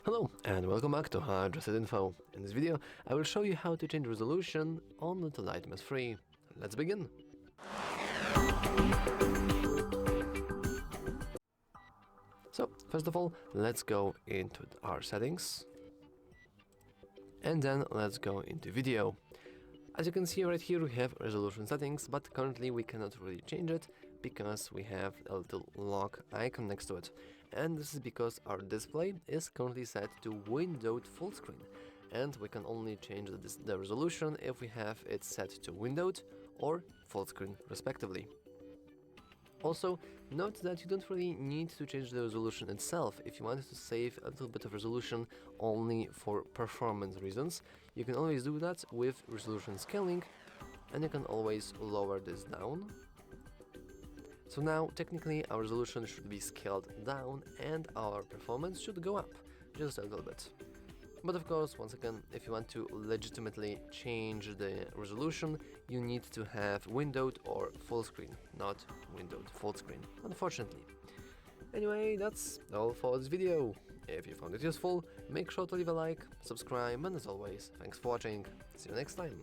Hello and welcome back to HardReset.Info. In this video, I will show you how to change resolution on the Lightmas 3. Let's begin. So, first of all, let's go into our settings. And then let's go into video. As you can see right here, we have resolution settings, but currently we cannot really change it because we have a little lock icon next to it. And this is because our display is currently set to windowed full screen, and we can only change the resolution if we have it set to windowed or full screen respectively. Also, note that you don't really need to change the resolution itself. If you wanted to save a little bit of resolution only for performance reasons, you can always do that with resolution scaling, and you can always lower this down. So now, technically, our resolution should be scaled down and our performance should go up, just a little bit. But of course, once again, if you want to legitimately change the resolution, you need to have windowed or full screen, not windowed full screen, unfortunately. Anyway, that's all for this video. If you found it useful, make sure to leave a like, subscribe, and as always, thanks for watching. See you next time.